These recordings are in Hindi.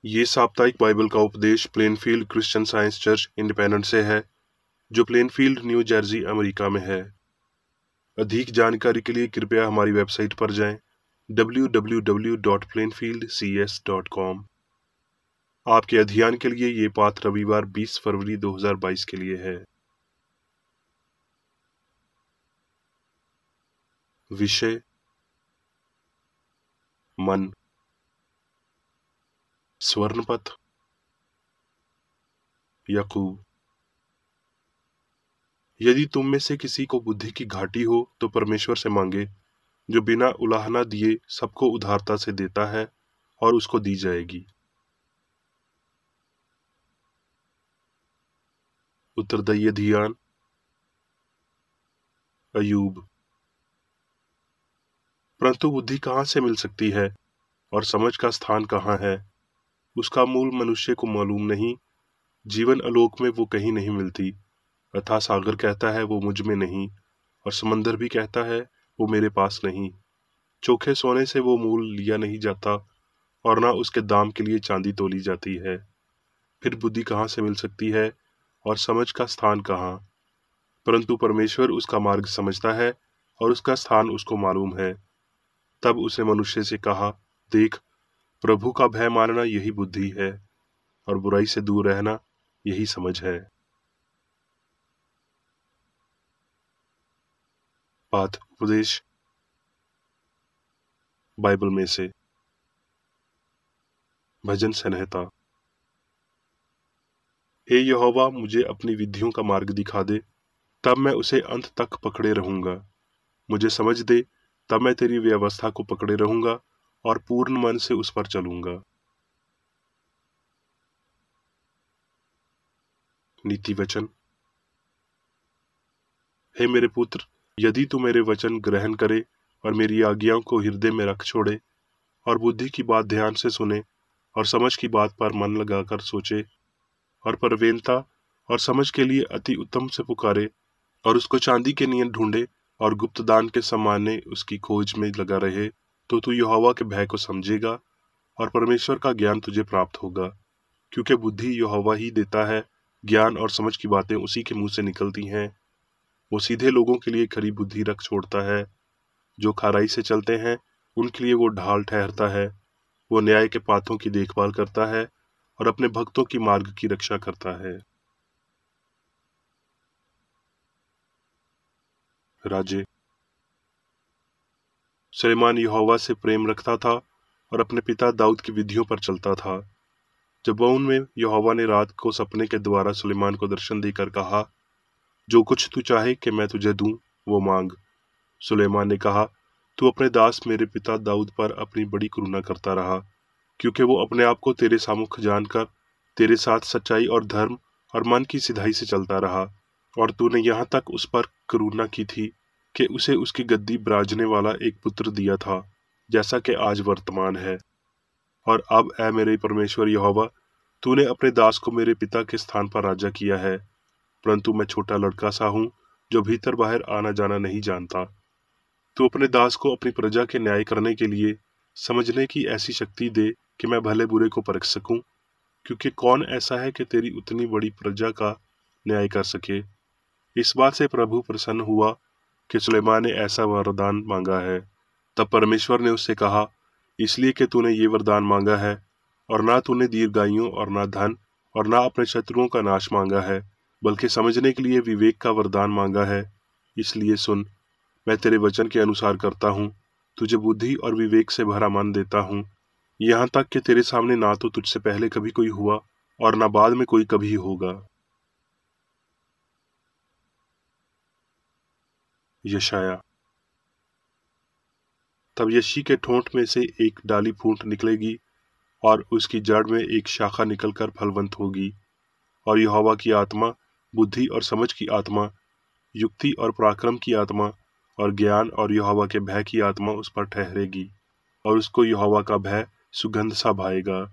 ये साप्ताहिक बाइबल का उपदेश Plainfield Christian science church independent से है, जो प्लेनफील्ड, न्यू जर्सी, अमेरिका में है। अधिक जानकारी के लिए कृपया हमारी वेबसाइट पर जाएं www.plainfieldcs.com। आपके अध्ययन के लिए ये पाठ रविवार 20 फरवरी 2022 के लिए है। विषय: मन, स्वर्णपथ, याकूब। यदि तुम में से किसी को बुद्धि की घाटी हो तो परमेश्वर से मांगे, जो बिना उलाहना दिए सबको उदारता से देता है, और उसको दी जाएगी। उत्तरदायी अध्ययन: अय्यूब। परंतु बुद्धि कहाँ से मिल सकती है और समझ का स्थान कहाँ है? उसका मूल मनुष्य को मालूम नहीं। जीवन आलोक में वो कहीं नहीं मिलती। अथाह सागर कहता है वो मुझ में नहीं, और समंदर भी कहता है वो मेरे पास नहीं। चोखे सोने से वो मूल लिया नहीं जाता, और ना उसके दाम के लिए चांदी तोली जाती है। फिर बुद्धि कहाँ से मिल सकती है और समझ का स्थान कहाँ? परंतु परमेश्वर उसका मार्ग समझता है, और उसका स्थान उसको मालूम है। तब उसने मनुष्य से कहा, देख, प्रभु का भय मानना यही बुद्धि है, और बुराई से दूर रहना यही समझ है। पाठ उपदेश बाइबल में से। भजन संहिता। हे यहोवा, मुझे अपनी विधियों का मार्ग दिखा दे, तब मैं उसे अंत तक पकड़े रहूंगा। मुझे समझ दे, तब मैं तेरी व्यवस्था को पकड़े रहूंगा और पूर्ण मन से उस पर चलूंगा। नीति वचन। हे मेरे पुत्र, यदि तू मेरे वचन ग्रहण करे और मेरी आज्ञाओं को हृदय में रख छोड़े, और बुद्धि की बात ध्यान से सुने, और समझ की बात पर मन लगाकर सोचे, और परवेनता और समझ के लिए अति उत्तम से पुकारे, और उसको चांदी के नियन ढूंढे, और गुप्त दान के समाने उसकी खोज में लगा रहे, तो तू यहोवा के भय को समझेगा, और परमेश्वर का ज्ञान तुझे प्राप्त होगा। क्योंकि बुद्धि यहोवा ही देता है, ज्ञान और समझ की बातें उसी के मुंह से निकलती हैं। वो सीधे लोगों के लिए खरी बुद्धि रख छोड़ता है। जो खराई से चलते हैं उनके लिए वो ढाल ठहरता है। वो न्याय के पाथों की देखभाल करता है, और अपने भक्तों की मार्ग की रक्षा करता है। राजे। सुलेमान यहोवा से प्रेम रखता था और अपने पिता दाऊद की विधियों पर चलता था। जब में यहोवा ने रात को सपने के द्वारा सुलेमान को दर्शन देकर कहा, जो कुछ तू चाहे कि मैं तुझे दूं, वो मांग। सुलेमान ने कहा, तू अपने दास मेरे पिता दाऊद पर अपनी बड़ी करुणा करता रहा, क्योंकि वो अपने आप को तेरे सामुख जानकर तेरे साथ सच्चाई और धर्म और मन की सिधाई से चलता रहा। और तूने यहाँ तक उस पर करुणा की थी कि उसे उसकी गद्दी ब्राजने वाला एक पुत्र दिया था, जैसा कि आज वर्तमान है। और अब ऐ मेरे परमेश्वर यहोवा, तूने अपने दास को मेरे पिता के स्थान पर राजा किया है, परंतु मैं छोटा लड़का सा हूँ, जो भीतर बाहर आना जाना नहीं जानता। तू अपने दास को अपनी प्रजा के न्याय करने के लिए समझने की ऐसी शक्ति दे कि मैं भले बुरे को परख सकूं, क्योंकि कौन ऐसा है कि तेरी उतनी बड़ी प्रजा का न्याय कर सके। इस बात से प्रभु प्रसन्न हुआ कि सुलेमान ने ऐसा वरदान मांगा है। तब परमेश्वर ने उससे कहा, इसलिए कि तूने ये वरदान मांगा है, और ना तूने दीर्घायु और ना धन और ना अपने शत्रुओं का नाश मांगा है, बल्कि समझने के लिए विवेक का वरदान मांगा है। इसलिए सुन, मैं तेरे वचन के अनुसार करता हूँ, तुझे बुद्धि और विवेक से भरा मन देता हूँ, यहाँ तक कि तेरे सामने ना तो तुझसे पहले कभी कोई हुआ और ना बाद में कोई कभी होगा। यशाया। तब यशी के ठोंठ में से एक डाली फूट निकलेगी, और उसकी जड़ में एक शाखा निकलकर फलवंत होगी, और यहोवा की आत्मा, बुद्धि और समझ की आत्मा, युक्ति और पराक्रम की आत्मा, और ज्ञान और यहोवा के भय की आत्मा उस पर ठहरेगी, और उसको यहोवा का भय सुगंध सा भाएगा।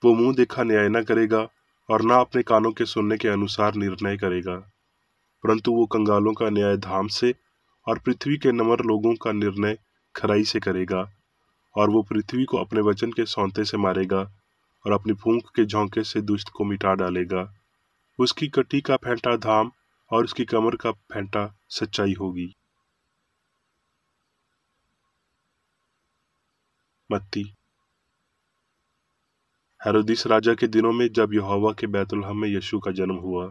वो मुंह देखा न्याय न करेगा, और ना अपने कानों के सुनने के अनुसार निर्णय करेगा, परंतु वो कंगालों का न्याय धाम से और पृथ्वी के नम्र लोगों का निर्णय खराई से करेगा। और वो पृथ्वी को अपने वचन के सौंते से मारेगा, और अपनी फूंक के झोंके से दुष्ट को मिटा डालेगा। उसकी कटी का फेंटा धाम और उसकी कमर का फेंटा सच्चाई होगी। मत्ती। हेरोदिस राजा के दिनों में जब यहोवा के बैतुलहम में यीशु का जन्म हुआ।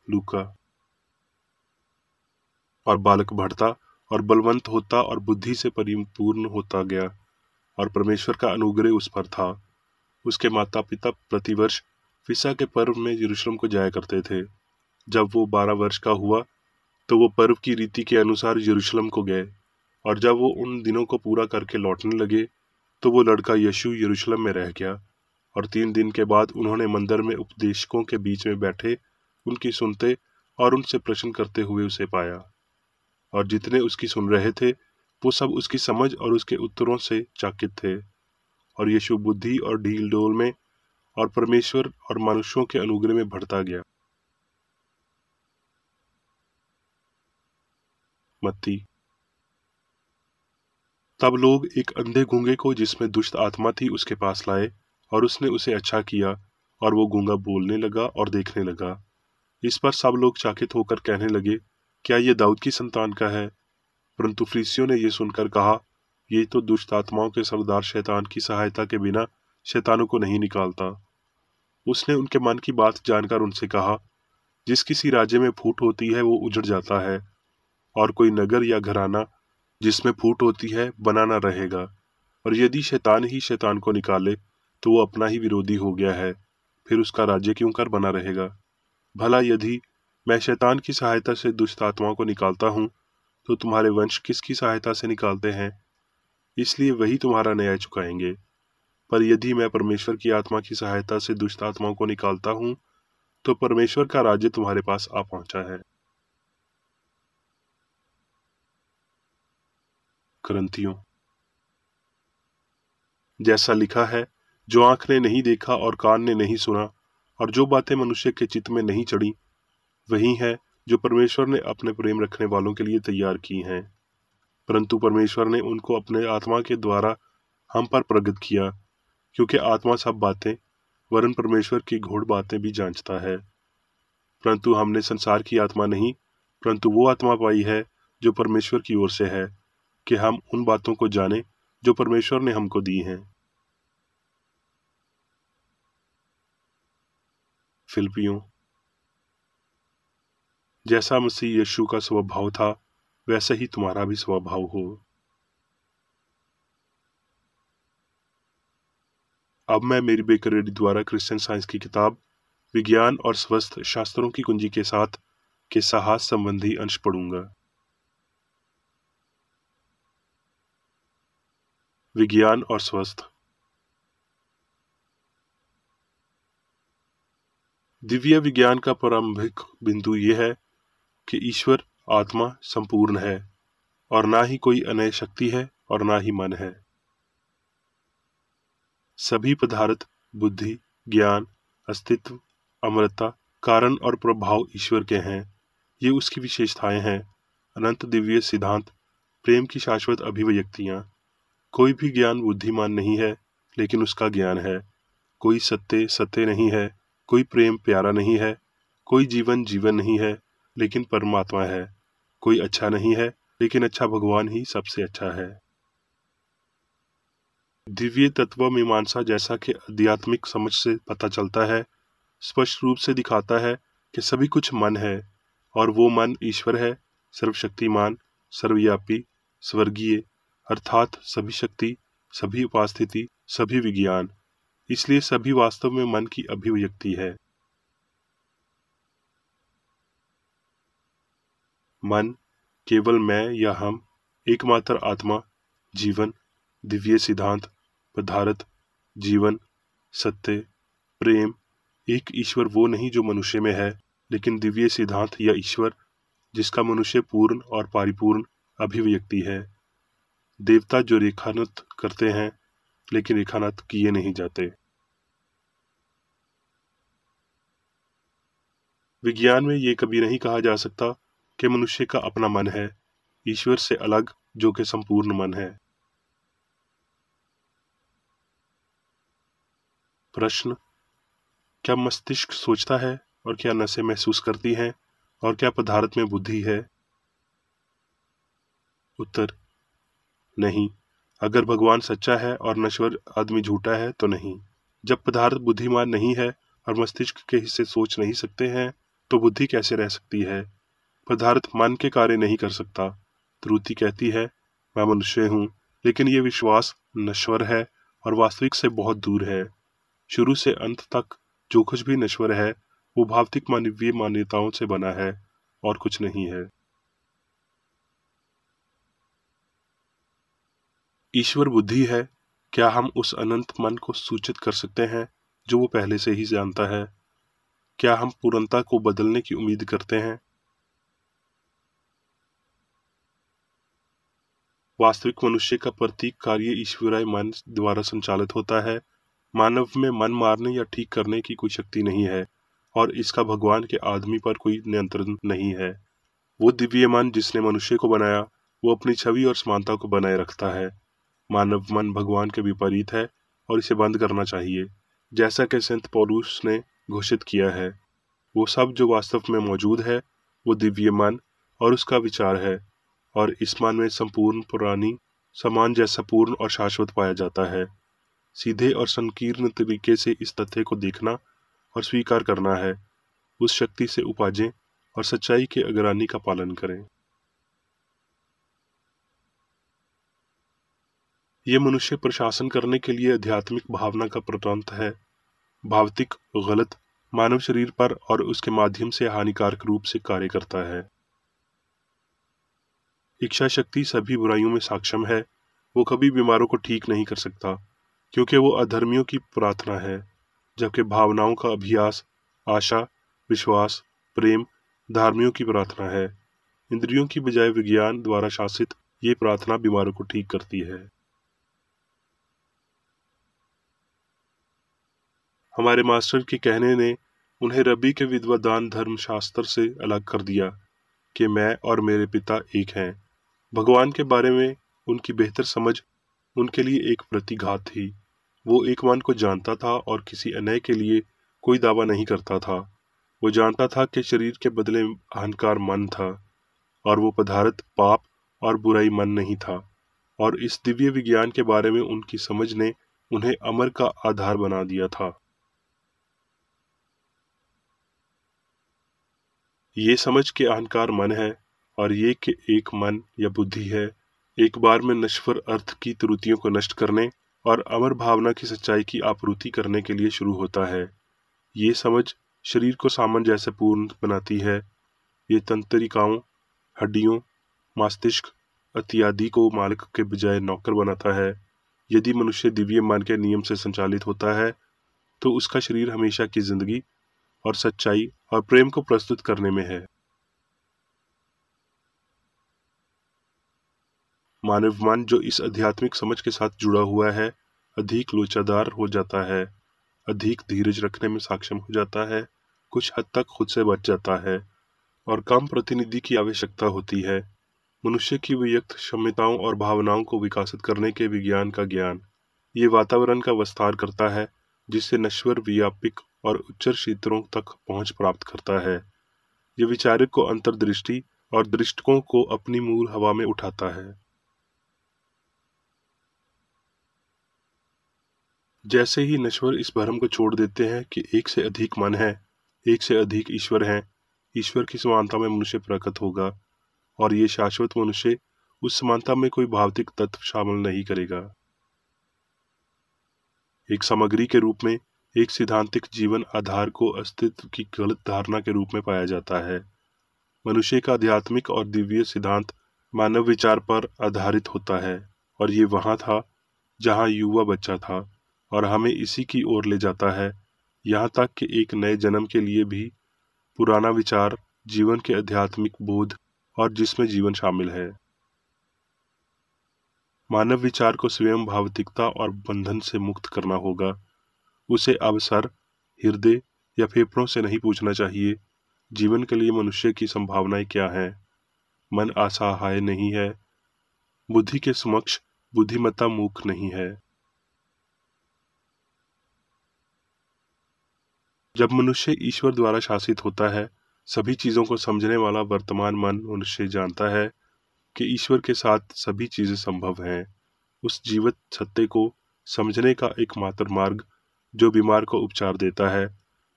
लूका। और बालक बढ़ता और बलवंत होता और बुद्धि से परिपूर्ण होता गया और परमेश्वर का अनुग्रह उस पर था। उसके माता पिता प्रतिवर्ष फिसा के पर्व में यरूशलेम को जाया करते थे। जब वो 12 वर्ष का हुआ तो वो पर्व की रीति के अनुसार यरूशलेम को गए, और जब वो उन दिनों को पूरा करके लौटने लगे तो वो लड़का यीशु यरूशलेम में रह गया। और 3 दिन के बाद उन्होंने मंदिर में उपदेशकों के बीच में बैठे उनकी सुनते और उनसे प्रश्न करते हुए उसे पाया। और जितने उसकी सुन रहे थे वो सब उसकी समझ और उसके उत्तरों से चकित थे। और यीशु बुद्धि और ढील डोल में और परमेश्वर और मनुष्यों के अनुग्रह में बढ़ता गया। मत्ती। तब लोग एक अंधे गूंगे को जिसमें दुष्ट आत्मा थी उसके पास लाए, और उसने उसे अच्छा किया, और वो गूंगा बोलने लगा और देखने लगा। इस पर सब लोग चकित होकर कहने लगे, क्या ये दाऊद की संतान का है? परंतु फरीसियों ने ये सुनकर कहा, ये तो दुष्ट आत्माओं के सरदार शैतान की सहायता के बिना शैतानों को नहीं निकालता। उसने उनके मन की बात जानकर उनसे कहा, जिस किसी राज्य में फूट होती है वो उजड़ जाता है, और कोई नगर या घराना जिसमें फूट होती है बना न रहेगा। और यदि शैतान ही शैतान को निकाले तो वो अपना ही विरोधी हो गया है, फिर उसका राज्य क्यों कर बना रहेगा? भला यदि मैं शैतान की सहायता से दुष्ट आत्माओं को निकालता हूँ तो तुम्हारे वंश किसकी सहायता से निकालते हैं? इसलिए वही तुम्हारा न्याय चुकाएंगे। पर यदि मैं परमेश्वर की आत्मा की सहायता से दुष्ट आत्माओं को निकालता हूँ तो परमेश्वर का राज्य तुम्हारे पास आ पहुंचा है। करंथियों। जैसा लिखा है, जो आंख ने नहीं देखा और कान ने नहीं सुना और जो बातें मनुष्य के चित्त में नहीं चढ़ी, वही है जो परमेश्वर ने अपने प्रेम रखने वालों के लिए तैयार की हैं। परंतु परमेश्वर ने उनको अपने आत्मा के द्वारा हम पर प्रगट किया, क्योंकि आत्मा सब बातें वरन परमेश्वर की गूढ़ बातें भी जांचता है। परंतु हमने संसार की आत्मा नहीं, परंतु वो आत्मा पाई है जो परमेश्वर की ओर से है, कि हम उन बातों को जाने जो परमेश्वर ने हमको दी हैं। फिलिपियों। जैसा मसीह यीशु का स्वभाव था वैसा ही तुम्हारा भी स्वभाव हो। अब मैं मेरी बेकर रेड्डी द्वारा क्रिश्चियन साइंस की किताब विज्ञान और स्वस्थ शास्त्रों की कुंजी के साथ के साहस संबंधी अंश पढ़ूंगा। विज्ञान और स्वस्थ। दिव्य विज्ञान का प्रारंभिक बिंदु यह है कि ईश्वर आत्मा संपूर्ण है, और ना ही कोई अनय शक्ति है और ना ही मन है। सभी पदार्थ, बुद्धि, ज्ञान, अस्तित्व, अमरता, कारण और प्रभाव ईश्वर के हैं। ये उसकी विशेषताएं हैं। अनंत दिव्य सिद्धांत, प्रेम की शाश्वत अभिव्यक्तियां। कोई भी ज्ञान बुद्धिमान नहीं है, लेकिन उसका ज्ञान है। कोई सत्य सत्य नहीं है, कोई प्रेम प्यारा नहीं है, कोई जीवन जीवन नहीं है, लेकिन परमात्मा है। कोई अच्छा नहीं है, लेकिन अच्छा भगवान ही सबसे अच्छा है। दिव्य तत्व मीमांसा, जैसा कि आध्यात्मिक समझ से पता चलता है, स्पष्ट रूप से दिखाता है कि सभी कुछ मन है, और वो मन ईश्वर है, सर्वशक्तिमान, सर्वव्यापी, स्वर्गीय, अर्थात सभी शक्ति, सभी उपास्थिति, सभी विज्ञान। इसलिए सभी वास्तव में मन की अभिव्यक्ति है। मन, केवल मैं या हम, एकमात्र आत्मा, जीवन, दिव्य सिद्धांत, पदार्थ, जीवन, सत्य, प्रेम, एक ईश्वर वो नहीं जो मनुष्य में है, लेकिन दिव्य सिद्धांत या ईश्वर जिसका मनुष्य पूर्ण और परिपूर्ण अभिव्यक्ति है। देवता जो रेखानत करते हैं, लेकिन रेखानत किए नहीं जाते। विज्ञान में ये कभी नहीं कहा जा सकता कि मनुष्य का अपना मन है, ईश्वर से अलग जो कि संपूर्ण मन है। प्रश्न: क्या मस्तिष्क सोचता है और क्या नसें महसूस करती हैं और क्या पदार्थ में बुद्धि है? उत्तर: नहीं। अगर भगवान सच्चा है और नश्वर आदमी झूठा है तो नहीं। जब पदार्थ बुद्धिमान नहीं है और मस्तिष्क के हिस्से सोच नहीं सकते हैं तो बुद्धि कैसे रह सकती है? पदार्थ मन के कार्य नहीं कर सकता। त्रुटि कहती है, मैं मनुष्य हूँ, लेकिन ये विश्वास नश्वर है और वास्तविक से बहुत दूर है। शुरू से अंत तक जो कुछ भी नश्वर है वो भौतिक मानवीय मान्यताओं से बना है और कुछ नहीं है। ईश्वर बुद्धि है। क्या हम उस अनंत मन को सूचित कर सकते हैं जो वो पहले से ही जानता है? क्या हम पूर्णता को बदलने की उम्मीद करते हैं? वास्तविक मनुष्य का प्रत्येक कार्य ईश्वरीय मन द्वारा संचालित होता है। मानव में मन मारने या ठीक करने की कोई शक्ति नहीं है और इसका भगवान के आदमी पर कोई नियंत्रण नहीं है। वो दिव्य मन जिसने मनुष्य को बनाया वो अपनी छवि और समानता को बनाए रखता है। मानव मन भगवान के विपरीत है और इसे बंद करना चाहिए, जैसा कि संत पौलुस ने घोषित किया है। वो सब जो वास्तव में मौजूद है वो दिव्य मन और उसका विचार है, और इस मन में संपूर्ण पुरानी समान जैसा पूर्ण और शाश्वत पाया जाता है। सीधे और संकीर्ण तरीके से इस तथ्य को देखना और स्वीकार करना है, उस शक्ति से उपजें और सच्चाई के अग्रानी का पालन करें। ये मनुष्य प्रशासन करने के लिए आध्यात्मिक भावना का प्रतंत्र है। भौतिक गलत मानव शरीर पर और उसके माध्यम से हानिकारक रूप से कार्य करता है। इच्छा शक्ति सभी बुराइयों में सक्षम है। वो कभी बीमारों को ठीक नहीं कर सकता क्योंकि वो अधर्मियों की प्रार्थना है, जबकि भावनाओं का अभ्यास आशा, विश्वास, प्रेम धार्मियों की प्रार्थना है। इंद्रियों की बजाय विज्ञान द्वारा शासित ये प्रार्थना बीमारों को ठीक करती है। हमारे मास्टर के कहने ने उन्हें रबी के विद्वान धर्मशास्त्र से अलग कर दिया कि मैं और मेरे पिता एक हैं। भगवान के बारे में उनकी बेहतर समझ उनके लिए एक प्रतिघात थी। वो एक मन को जानता था और किसी अन्य के लिए कोई दावा नहीं करता था। वो जानता था कि शरीर के बदले अहंकार मन था और वो पदार्थ पाप और बुराई मन नहीं था, और इस दिव्य विज्ञान के बारे में उनकी समझ ने उन्हें अमर का आधार बना दिया था। ये समझ के अहंकार मन है और ये कि एक मन या बुद्धि है, एक बार में नश्वर अर्थ की त्रुटियों को नष्ट करने और अमर भावना की सच्चाई की आपूर्ति करने के लिए शुरू होता है। ये समझ शरीर को सामान जैसे पूर्ण बनाती है। ये तंत्रिकाओं, हड्डियों, मस्तिष्क इत्यादि को मालिक के बजाय नौकर बनाता है। यदि मनुष्य दिव्य मन के नियम से संचालित होता है तो उसका शरीर हमेशा की जिंदगी और सच्चाई और प्रेम को प्रस्तुत करने में है। मानव मन जो इस आध्यात्मिक समझ के साथ जुड़ा हुआ है अधिक लोचादार हो जाता है, अधिक धीरज रखने में सक्षम हो जाता है, कुछ हद तक खुद से बच जाता है और कम प्रतिनिधि की आवश्यकता होती है। मनुष्य की व्यक्त क्षमताओं और भावनाओं को विकसित करने के विज्ञान का ज्ञान ये वातावरण का विस्तार करता है जिससे नश्वर व्यापक और उच्च क्षेत्रों तक पहुंच प्राप्त करता है। ये विचारक को अंतर्दृष्टि और दृष्टिकोण को अपनी मूल हवा में उठाता है। जैसे ही नश्वर इस भ्रम को छोड़ देते हैं कि एक से अधिक मन है, एक से अधिक ईश्वर हैं, ईश्वर की समानता में मनुष्य प्रकट होगा और ये शाश्वत मनुष्य उस समानता में कोई भौतिक तत्व शामिल नहीं करेगा। एक सामग्री के रूप में एक सिद्धांतिक जीवन आधार को अस्तित्व की गलत धारणा के रूप में पाया जाता है। मनुष्य का आध्यात्मिक और दिव्य सिद्धांत मानव विचार पर आधारित होता है और ये वहां था जहां युवा बच्चा था और हमें इसी की ओर ले जाता है, यहाँ तक कि एक नए जन्म के लिए भी पुराना विचार जीवन के आध्यात्मिक बोध और जिसमें जीवन शामिल है। मानव विचार को स्वयं भौतिकता और बंधन से मुक्त करना होगा। उसे अब सर, हृदय या फेफड़ों से नहीं पूछना चाहिए जीवन के लिए मनुष्य की संभावनाएं क्या हैं। मन असहाय नहीं है, बुद्धि के समक्ष बुद्धिमत्ता मूक नहीं है। जब मनुष्य ईश्वर द्वारा शासित होता है, सभी चीजों को समझने वाला वर्तमान मन मनुष्य जानता है कि ईश्वर के साथ सभी चीजें संभव हैं। उस जीवित सत्य को समझने का एकमात्र मार्ग जो बीमार को उपचार देता है,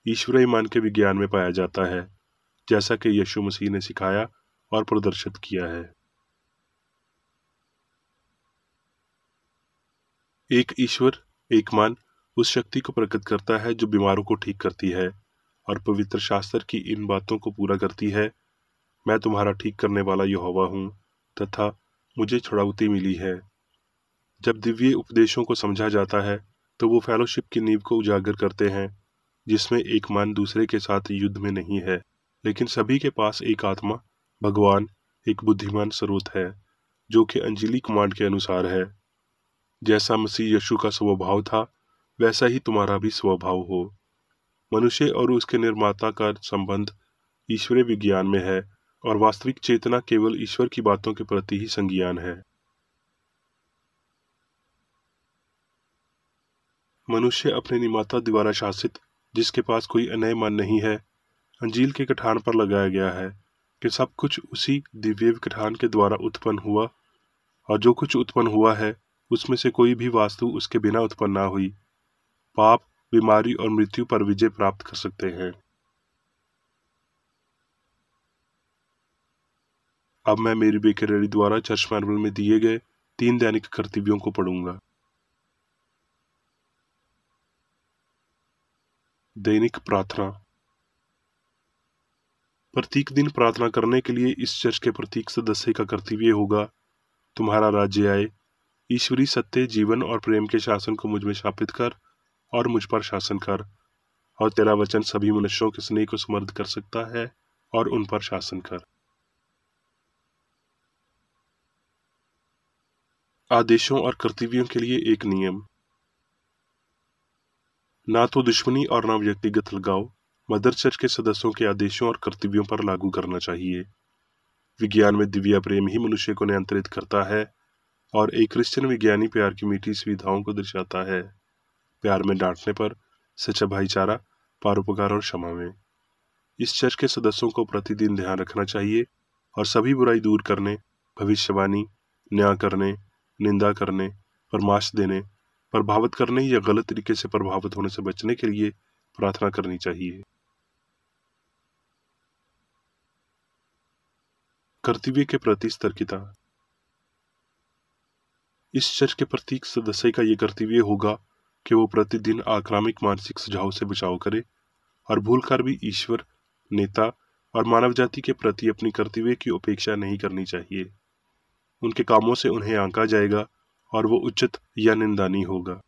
ईश्वरीय मन के विज्ञान में पाया जाता है, जैसा कि यीशु मसीह ने सिखाया और प्रदर्शित किया है। एक ईश्वर, एक मन उस शक्ति को प्रकट करता है जो बीमारों को ठीक करती है और पवित्र शास्त्र की इन बातों को पूरा करती है। मैं तुम्हारा ठीक करने वाला यहोवा हूँ तथा मुझे छुड़ौती मिली है। जब दिव्य उपदेशों को समझा जाता है तो वो फेलोशिप की नींव को उजागर करते हैं, जिसमें एक मन दूसरे के साथ युद्ध में नहीं है, लेकिन सभी के पास एक आत्मा, भगवान, एक बुद्धिमान स्रोत है जो कि अंजीली कमांड के अनुसार है। जैसा मसीह यीशु का स्वभाव था, वैसा ही तुम्हारा भी स्वभाव हो। मनुष्य और उसके निर्माता का संबंध ईश्वरीय विज्ञान में है और वास्तविक चेतना केवल ईश्वर की बातों के प्रति ही संज्ञान है। मनुष्य अपने निर्माता द्वारा शासित, जिसके पास कोई अन्य मन नहीं है, अंजील के कथान पर लगाया गया है कि सब कुछ उसी दिव्य कथान के द्वारा उत्पन्न हुआ और जो कुछ उत्पन्न हुआ है उसमें से कोई भी वास्तु उसके बिना उत्पन्न ना हुई। पाप, बीमारी और मृत्यु पर विजय प्राप्त कर सकते हैं। अब मैं मेरी बेकरेरी द्वारा चर्च मार्बल में दिए गए 3 दैनिक कर्तव्यों को पढ़ूंगा। दैनिक प्रार्थना। प्रत्येक दिन प्रार्थना करने के लिए इस चर्च के प्रत्येक सदस्य का कर्तव्य होगा, तुम्हारा राज्य आए, ईश्वरीय सत्य, जीवन और प्रेम के शासन को मुझ में स्थापित कर और मुझ पर शासन कर, और तेरा वचन सभी मनुष्यों के स्नेह को समृद्ध कर सकता है और उन पर शासन कर। आदेशों और कर्तव्यों के लिए एक नियम। ना तो दुश्मनी और ना व्यक्तिगत लगाव मदर चर्च के सदस्यों के आदेशों और कर्तव्यों पर लागू करना चाहिए। विज्ञान में दिव्य प्रेम ही मनुष्य को नियंत्रित करता है और एक क्रिश्चियन विज्ञानी प्यार की मीठी सुविधाओं को दर्शाता है। प्यार में डांटने पर, सच्चा भाईचारा, परोपकार और क्षमा में। इस चर्च के सदस्यों को प्रतिदिन ध्यान रखना चाहिए और सभी बुराई दूर करने, भविष्यवाणी, न्याय करने, निंदा करने, परामर्श देने, प्रभावित करने या गलत तरीके से प्रभावित होने से बचने के लिए प्रार्थना करनी चाहिए। कर्तव्य के प्रति सतर्कता। इस चर्च के प्रत्येक सदस्य का ये कर्तव्य होगा कि वो प्रतिदिन आक्रामक मानसिक सुझाव से बचाव करे और भूलकर भी ईश्वर, नेता और मानव जाति के प्रति अपनी कर्तव्य की उपेक्षा नहीं करनी चाहिए। उनके कामों से उन्हें आंका जाएगा और वो उचित या निंदनीय होगा।